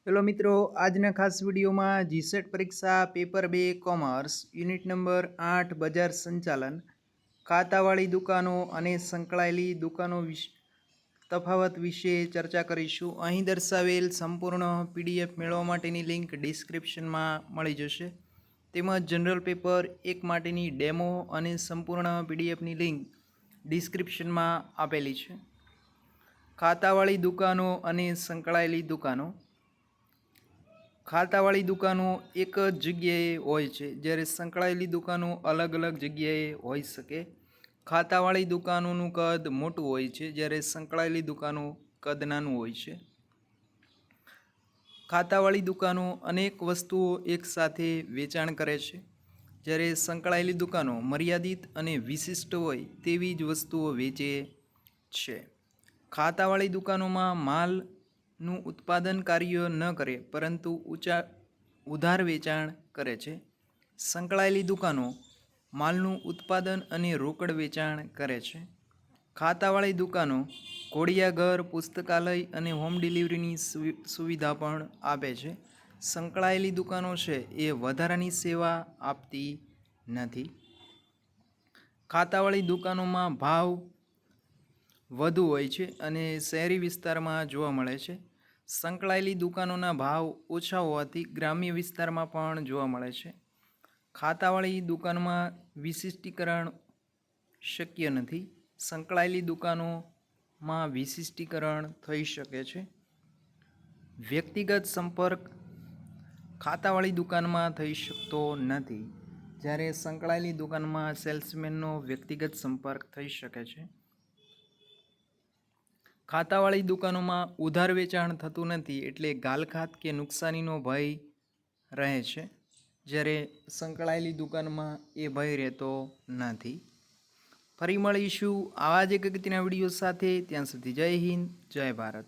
Hello મિત્રો, આજના ખાસ વિડીયોમાં જીસેટ પરીક્ષા પેપર 2 કોમર્સ યુનિટ નંબર 8 બજાર સંચાલન ખાતાવાળી દુકાનો અને સંકળાયેલી દુકાનો તફાવત વિશે ચર્ચા કરીશું. અહીં દર્શાવેલ સંપૂર્ણ પીડીએફ મેળવવા માટેની લિંક ડિસ્ક્રિપ્શનમાં મળી જશે. તેમજ જનરલ પેપર 1 માટેની ડેમો અને સંપૂર્ણ પીડીએફની લિંક ડિસ્ક્રિપ્શનમાં આપેલી છે. ખાતાવાળી દુકાનો અને સંકળાયેલી દુકાનો. ખાતાવાળી દુકાનો એક જ જગ્યાએ હોય છે, જ્યારે સંકળાયેલી દુકાનો અલગ અલગ જગ્યાએ હોઈ શકે. ખાતાવાળી દુકાનોનું કદ મોટું હોય છે, જ્યારે સંકળાયેલી દુકાનો કદ નાનું હોય છે. ખાતાવાળી દુકાનો અનેક વસ્તુઓ એકસાથે વેચાણ કરે છે, જ્યારે સંકળાયેલી દુકાનો મર્યાદિત અને વિશિષ્ટ હોય તેવી જ વસ્તુઓ વેચે છે. ખાતાવાળી દુકાનોમાં માલનું ઉત્પાદન કાર્ય ન કરે, પરંતુ ઉધાર વેચાણ કરે છે. સંકળાયેલી દુકાનો માલનું ઉત્પાદન અને રોકડ વેચાણ કરે છે. ખાતાવાળી દુકાનો ઘોડિયાઘર, પુસ્તકાલય અને હોમ ડિલિવરીની સુવિધા પણ આપે છે. સંકળાયેલી દુકાનો છે એ વધારાની સેવા આપતી નથી. ખાતાવાળી દુકાનોમાં ભાવ વધુ હોય છે અને શહેરી વિસ્તારમાં જોવા મળે છે. સંકળાયેલી દુકાનોના ભાવ ઓછા હોવાથી ગ્રામ્ય વિસ્તારમાં પણ જોવા મળે છે. ખાતાવાળી દુકાનમાં વિશિષ્ટીકરણ શક્ય નથી. સંકળાયેલી દુકાનોમાં વિશિષ્ટીકરણ થઈ શકે છે. વ્યક્તિગત સંપર્ક ખાતાવાળી દુકાનમાં થઈ શકતો નથી, જ્યારે સંકળાયેલી દુકાનમાં સેલ્સમેનનો વ્યક્તિગત સંપર્ક થઈ શકે છે. ખાતાવાળી દુકાનોમાં ઉધાર વેચાણ થતું નથી, એટલે ગાલખાત કે નુકસાનીનો ભય રહે છે, જ્યારે સંકળાયેલી દુકાનમાં એ ભય રહેતો નથી. ફરી મળીશું આવા જ એક અગત્યના વિડીયો સાથે. ત્યાં સુધી જય હિન્દ, જય ભારત.